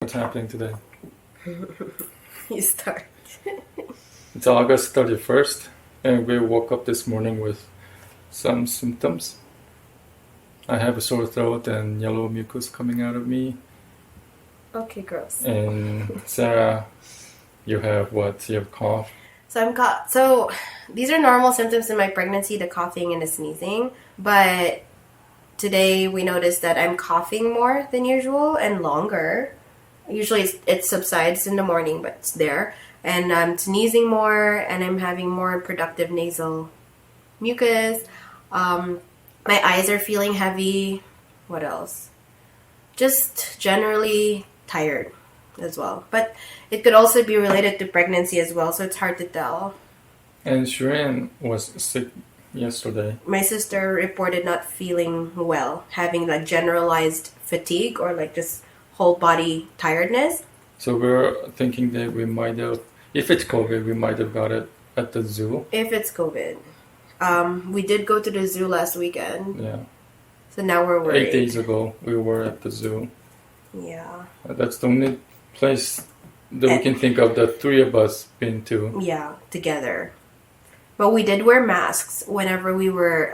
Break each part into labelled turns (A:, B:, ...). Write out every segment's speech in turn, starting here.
A: What's happening today?
B: You start.
A: It's August 31st, and we woke up this morning with some symptoms. I have a sore throat and yellow mucus coming out of me.
B: Okay, gross.
A: And Sarah, you have what? You have cough?
B: So these are normal symptoms in my pregnancy, the coughing and the sneezing. But today we noticed that I'm coughing more than usual and longer. Usually it subsides in the morning, but it's there. And I'm sneezing more, and I'm having more productive nasal mucus. My eyes are feeling heavy. What else? Just generally tired as well. But it could also be related to pregnancy as well, so it's hard to tell.
A: And Shirin was sick yesterday.
B: My sister reported not feeling well, having like generalized fatigue or like just whole body tiredness.
A: So we're thinking that we might have, if it's COVID, we might have got it at the zoo.
B: If it's COVID. We did go to the zoo last weekend.
A: Yeah.
B: So now we're worried.
A: 8 days ago, we were at the zoo.
B: Yeah.
A: That's the only place that we can think of the three of us been to.
B: Yeah, together. But we did wear masks whenever we were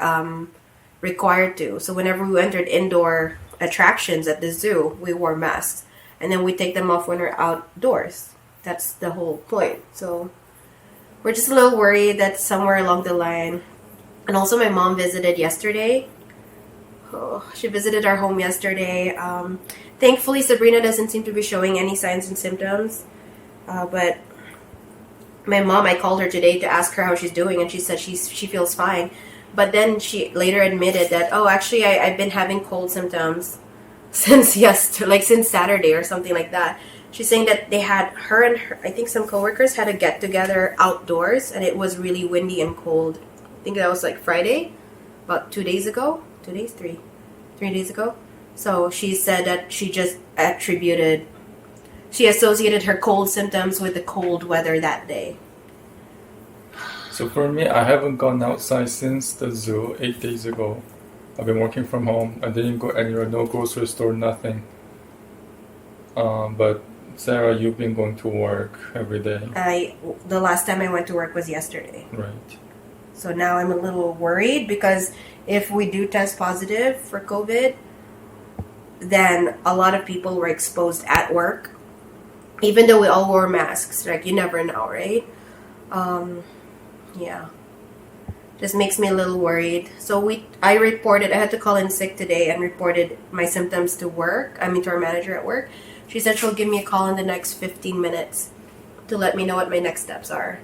B: required to. So whenever we entered indoor attractions at the zoo, we wore masks. And then we take them off when we're outdoors. That's the whole point. So we're just a little worried that somewhere along the line. And also my mom visited yesterday. Oh, she visited our home yesterday. Thankfully, Sabrina doesn't seem to be showing any signs and symptoms. But my mom, I called her today to ask her how she's doing, and she said she feels fine. But then she later admitted that, oh, actually, I've been having cold symptoms since since Saturday or something like that. She's saying that they had her and I think some coworkers had a get together outdoors, and it was really windy and cold. I think that was like Friday, about 2 days ago. 2 days, 3 days ago. So she said that she just associated her cold symptoms with the cold weather that day.
A: So for me, I haven't gone outside since the zoo 8 days ago. I've been working from home. I didn't go anywhere, no grocery store, nothing. But Sarah, you've been going to work every day.
B: The last time I went to work was yesterday.
A: Right.
B: So now I'm a little worried because if we do test positive for COVID, then a lot of people were exposed at work. Even though we all wore masks, like you never know, right? Yeah. Just makes me a little worried. So I had to call in sick today and reported my symptoms to our manager at work. She said she'll give me a call in the next 15 minutes to let me know what my next steps are.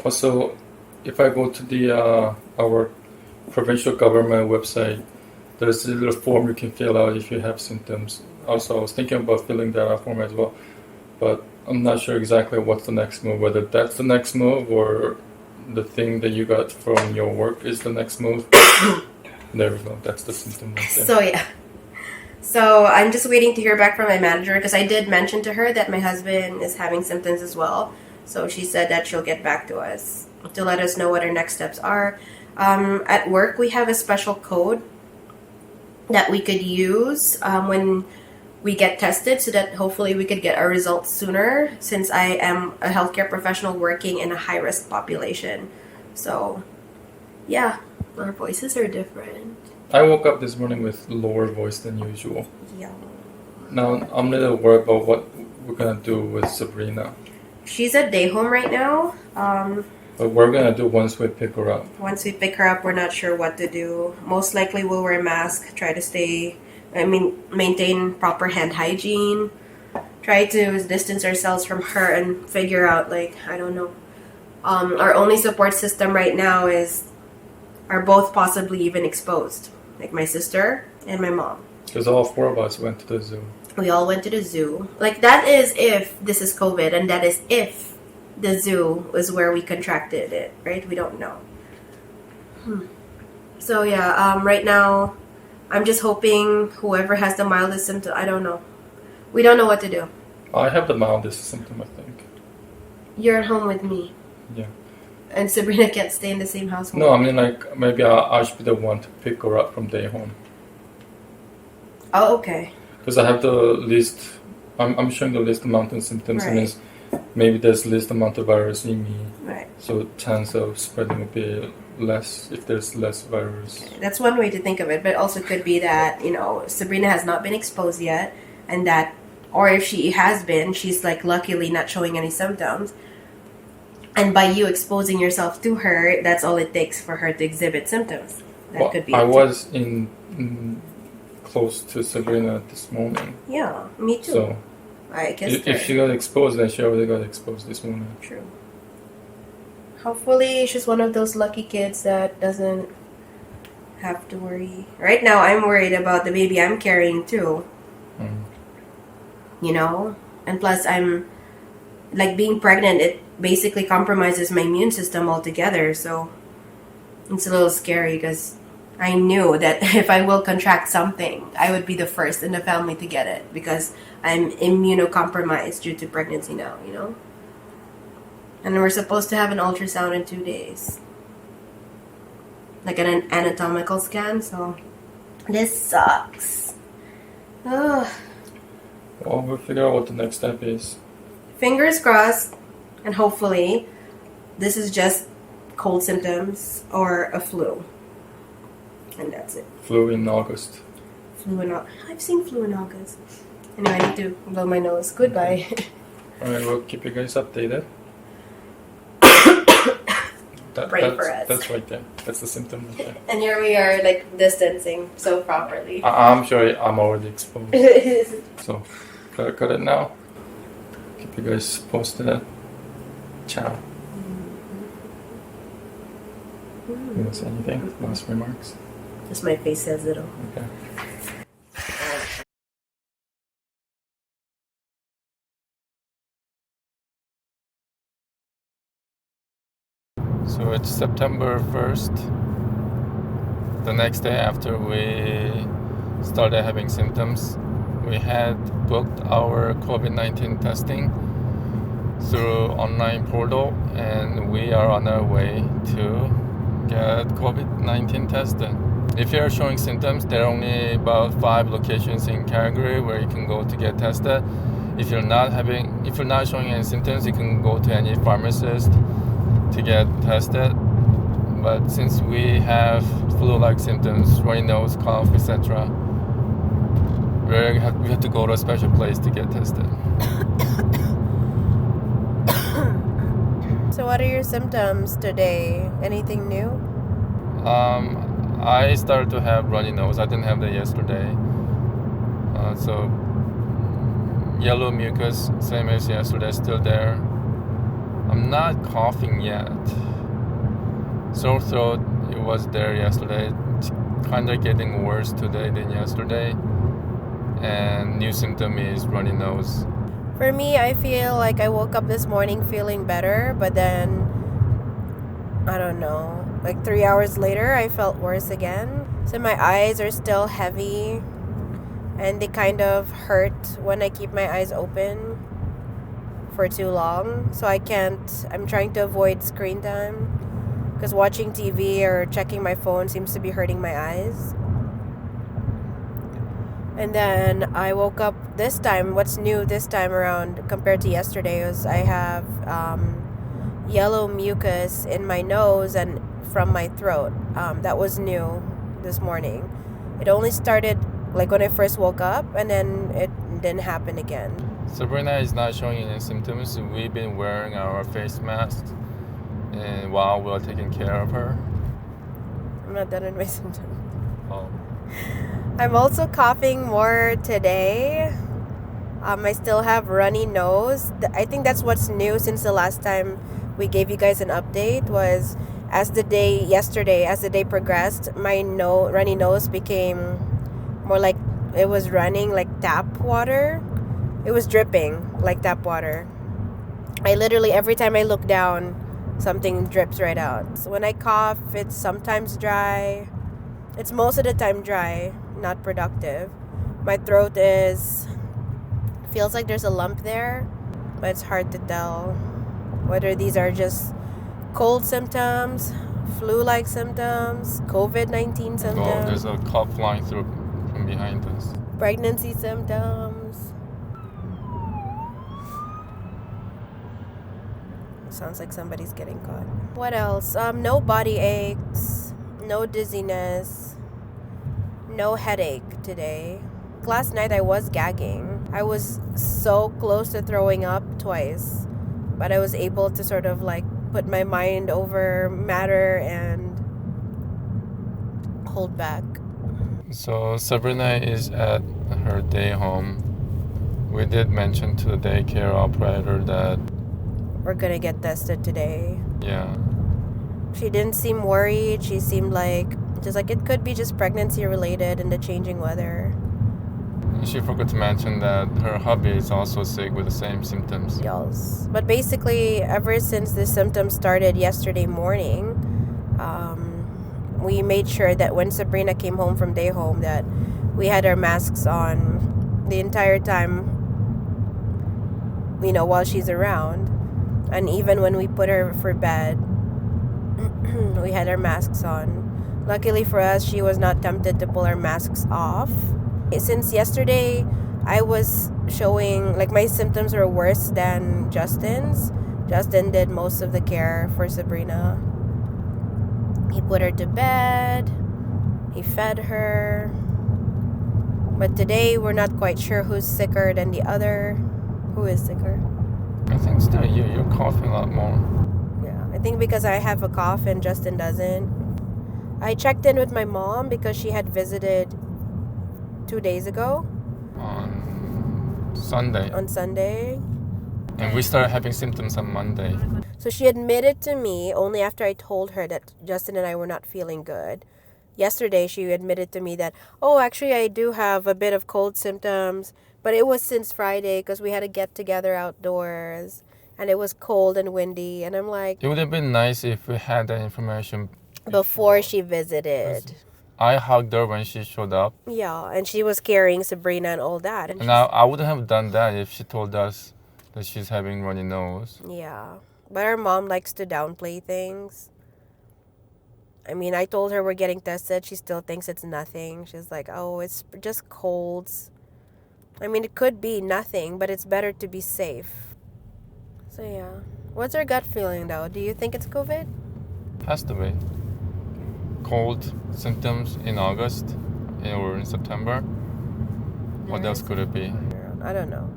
A: Also, if I go to our provincial government website, there's a little form you can fill out if you have symptoms. Also, I was thinking about filling that out form as well, but I'm not sure exactly what's the next move, whether that's the next move or the thing that you got from your work is the next move. There we go. That's the symptom right there.
B: So, yeah. So, I'm just waiting to hear back from my manager because I did mention to her that my husband is having symptoms as well. So, she said that she'll get back to us to let us know what our next steps are. At work, we have a special code that we could use when we get tested so that hopefully we could get our results sooner since I am a healthcare professional working in a high-risk population. So, yeah, our voices are different.
A: I woke up this morning with lower voice than usual.
B: Yeah.
A: Now, I'm a little worried about what we're going to do with Sabrina.
B: She's at day home right now.
A: But we're going to do once we pick her up.
B: Once we pick her up, we're not sure what to do. Most likely we'll wear a mask, try to maintain proper hand hygiene, try to distance ourselves from her and figure out, I don't know. Our only support system right now are both possibly even exposed. Like my sister and my mom.
A: Because all four of us went to the zoo.
B: We all went to the zoo. That is if this is COVID, and that is if the zoo is where we contracted it, right? We don't know. So yeah, right now, I'm just hoping whoever has the mildest symptom, I don't know. We don't know what to do.
A: I have the mildest symptom, I think.
B: You're at home with me.
A: Yeah.
B: And Sabrina can't stay in the same household.
A: No, I mean maybe I should be the one to pick her up from day home.
B: Oh, okay.
A: Because I have the least I'm showing the least amount of symptoms.
B: Right.
A: Means maybe there's least amount of virus in me.
B: Right.
A: So chance of spreading will be less if there's less virus.
B: That's one way to think of it, but also could be that, Sabrina has not been exposed yet, and that, or if she has been, she's like luckily not showing any symptoms. And by you exposing yourself to her, that's all it takes for her to exhibit symptoms. That could be.
A: I was in close to Sabrina this morning.
B: Yeah, me too.
A: So
B: I kissed her.
A: if she got exposed, then she already got exposed this morning.
B: True. Hopefully, she's one of those lucky kids that doesn't have to worry. Right now, I'm worried about the baby I'm carrying too. And plus, I'm like being pregnant. It basically compromises my immune system altogether. So it's a little scary because I knew that if I will contract something, I would be the first in the family to get it because I'm immunocompromised due to pregnancy now. And we're supposed to have an ultrasound in 2 days. Like an anatomical scan, so this sucks. Ugh.
A: Well, we'll figure out what the next step is.
B: Fingers crossed, and hopefully this is just cold symptoms or a flu. And that's it.
A: Flu in August.
B: I've seen flu in August. Anyway, I need to blow my nose. Goodbye.
A: Alright, we'll keep you guys updated.
B: Pray for us.
A: That's right there. That's the symptom right there.
B: And here we are, like, distancing so properly.
A: I'm sure I'm already exposed. So, gotta cut it now. Keep you guys posted. Ciao. You want to say anything? Last remarks?
B: Just my face says it all.
A: Okay. So it's September 1st, the next day after we started having symptoms. We had booked our COVID-19 testing through online portal, and we are on our way to get COVID-19 tested. If you're showing symptoms, there are only about 5 locations in Calgary where you can go to get tested. If you're not showing any symptoms, you can go to any pharmacist to get tested. But since we have flu-like symptoms, runny nose, cough, etc., we have to go to a special place to get tested.
B: So what are your symptoms today? Anything new?
A: I started to have runny nose. I didn't have that yesterday. So yellow mucus, same as yesterday, still there. I'm not coughing yet. Sore throat, it was there yesterday. It's kind of getting worse today than yesterday. And new symptom is runny nose.
B: For me, I feel like I woke up this morning feeling better, but then, I don't know, like 3 hours later, I felt worse again. So my eyes are still heavy, and they kind of hurt when I keep my eyes open for too long. So I'm trying to avoid screen time, because watching TV or checking my phone seems to be hurting my eyes. And then I woke up this time. What's new this time around compared to yesterday was I have yellow mucus in my nose and from my throat. That was new this morning. It only started like when I first woke up, and then it didn't happen again.
A: Sabrina is not showing any symptoms. We've been wearing our face masks and while we're taking care of her.
B: I'm not done with my symptoms.
A: Oh.
B: I'm also coughing more today. I still have runny nose. I think that's what's new since the last time we gave you guys an update was as the day progressed, my runny nose became more like it was running like tap water. It was dripping like tap water. I literally, every time I look down, something drips right out. So when I cough, it's sometimes dry. It's most of the time dry, not productive. My throat feels like there's a lump there, but it's hard to tell whether these are just cold symptoms, flu-like symptoms, COVID-19 symptoms.
A: Oh, there's a cough flying through from behind us.
B: Pregnancy symptoms. sounds like somebody's getting caught. What else? No body aches, no dizziness, no headache today. Last night I was gagging. I was so close to throwing up twice, but I was able to sort of like put my mind over matter and hold back.
A: So Sabrina is at her day home. We did mention to the daycare operator that
B: We're gonna get tested today.
A: yeah.
B: She didn't seem worried. She seemed like just like it could be just pregnancy related and the changing weather.
A: She forgot to mention that her hubby is also sick with the same symptoms.
B: Yes. But basically, ever since the symptoms started yesterday morning, we made sure that when Sabrina came home from day home that we had our masks on the entire time, while she's around. And even when we put her for bed, we had our masks on. Luckily for us, she was not tempted to pull our masks off. Since yesterday, I was showing, like, my symptoms were worse than Justin's. Justin did most of the care for Sabrina. He put her to bed. He fed her. But today, we're not quite sure who's sicker than the other. Who is sicker?
A: I think still you're coughing a lot more.
B: Yeah, I think because I have a cough and Justin doesn't. I checked in with my mom because she had visited 2 days ago.
A: On Sunday.
B: On Sunday.
A: And we started having symptoms on Monday.
B: So she admitted to me only after I told her that Justin and I were not feeling good. Yesterday, she admitted to me that, actually, I do have a bit of cold symptoms, but it was since Friday because we had a get-together outdoors, and it was cold and windy, and I'm like...
A: It would have been nice if we had that information
B: before she visited.
A: I hugged her when she showed up.
B: Yeah, and she was carrying Sabrina and all that.
A: And I wouldn't have done that if she told us that she's having runny nose.
B: Yeah, but our mom likes to downplay things. I mean, I told her we're getting tested. She still thinks it's nothing. She's like, it's just colds. I mean, it could be nothing, but it's better to be safe. So, yeah. What's your gut feeling, though? Do you think it's COVID?
A: Has to be. Cold symptoms in August or in September. What else could it be?
B: I don't know.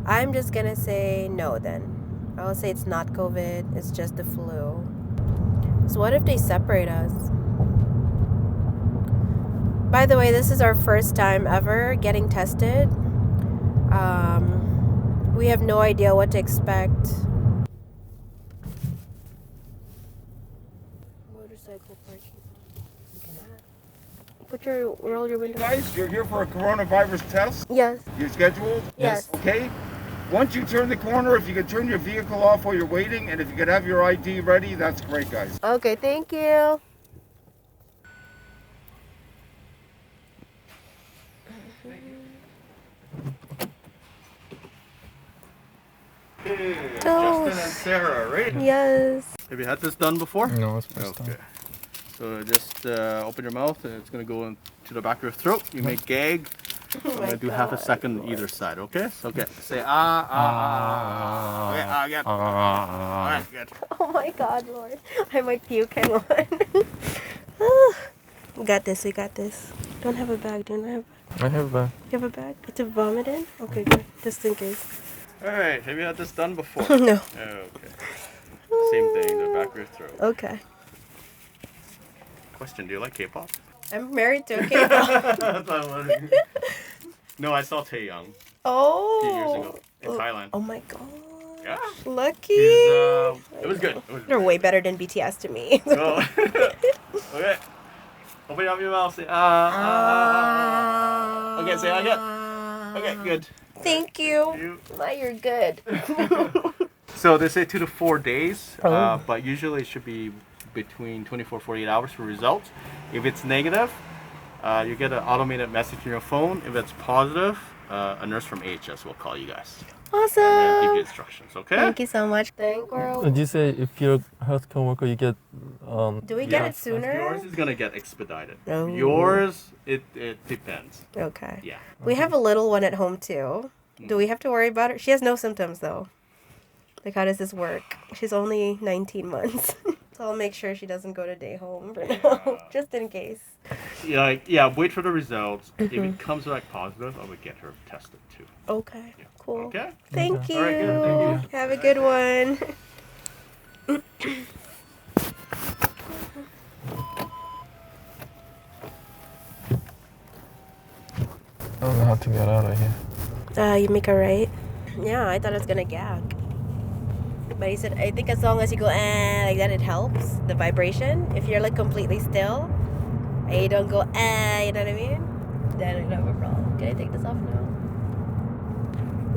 B: I'm just going to say no, then. I'll say it's not COVID. It's just the flu. So what if they separate us? By the way, this is our first time ever getting tested. We have no idea what to expect. Motorcycle parking. Roll your window.
C: Guys, you're here for a coronavirus test?
B: Yes.
C: You're scheduled?
B: Yes.
C: Okay. Once you turn the corner, if you could turn your vehicle off while you're waiting, and if you could have your ID ready, that's great, guys.
B: Okay, thank you.
D: Justin and Sarah, right?
B: Yes.
D: Have you had this done before?
A: No, it's first time.
D: Okay. So just open your mouth and it's going to go into the back of your throat. You may gag. I'm going to do half a second either side, okay? So okay, say Okay, again. Alright, good.
B: Oh my God, Lord. I might puke. Hang on. We got this. Don't have a bag. Don't I have
A: I have a...
B: You have a bag? To vomit in? Okay, good. Just in case.
D: Alright, have you had this done before?
B: No.
D: Okay. Same thing, the back of your throat.
B: Okay.
D: Question, do you like K-pop?
B: I'm married to a K-pop.
D: That's what I'm wondering. No, I saw Taeyang
B: Oh.
D: a few years ago in Thailand.
B: Oh my God.
D: Yeah.
B: Lucky.
D: It was good.
B: They're way better than BTS to me.
D: Oh. Okay. Open up your mouth. Say Okay, say again. Okay, good.
B: Thank you. Now you're good.
D: So they say 2 to 4 days, but usually it should be between 24 48 hours for results. If it's negative, you get an automated message on your phone. If it's positive, a nurse from AHS will call you guys.
B: Awesome.
D: And give you instructions, okay?
B: Thank you so much. Thank you.
A: Did you say if you're a healthcare worker, you get...
B: Do we get it sooner?
D: Yours is going to get expedited.
B: Oh.
D: Yours, it depends.
B: Okay.
D: Yeah.
B: We have a little one at home too. Do we have to worry about her? She has no symptoms though. Like, how does this work? She's only 19 months. So I'll make sure she doesn't go to day home for now, just in case.
D: Wait for the results. If it comes back positive, I would get her tested too.
B: Okay,
D: Yeah.
B: cool.
D: Okay.
B: Thank you.
D: All right, good. Thank you.
B: Have a good one.
E: I don't know how to get out of here.
B: You make a right? Yeah, I thought it was gonna gag. But he said, I think as long as you go like that, it helps. The vibration. If you're like completely still and you don't go you know what I mean? Then I don't have a problem. Can I take this off now?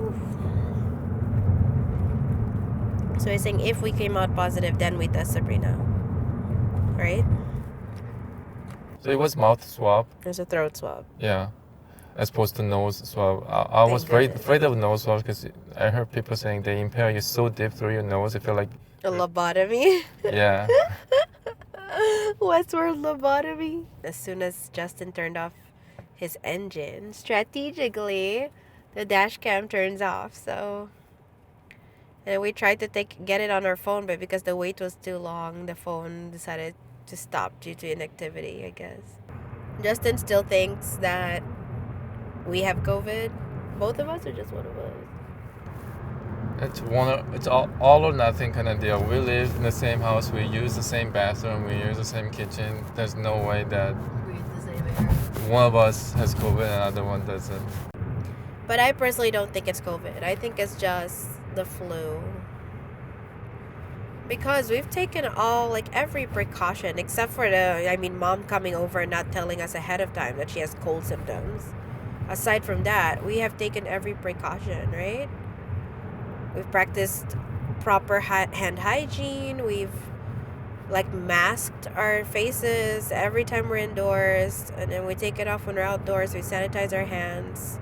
B: Oof. So he's saying if we came out positive, then we test Sabrina. Right?
E: So it was mouth swab.
B: There's a throat swab.
E: Yeah. As opposed to nose swab. I was afraid of nose swab because I heard people saying they impair you so deep through your nose. I feel like.
B: A lobotomy?
E: Yeah.
B: Westward lobotomy. As soon as Justin turned off his engine, strategically, the dash cam turns off. So, and we tried to get it on our phone, but because the wait was too long, the phone decided to stop due to inactivity, I guess. Justin still thinks that we have COVID. Both of us, or just one of us?
E: It's all or nothing kind of deal. We live in the same house. We use the same bathroom. We use the same kitchen. There's no way that
B: We use the same air.
E: one of us has COVID and another one doesn't.
B: But I personally don't think it's COVID. I think it's just the flu. Because we've taken every precaution except for mom coming over and not telling us ahead of time that she has cold symptoms. Aside from that, we have taken every precaution, right? We've practiced proper hand hygiene. We've masked our faces every time we're indoors, and then we take it off when we're outdoors. We sanitize our hands.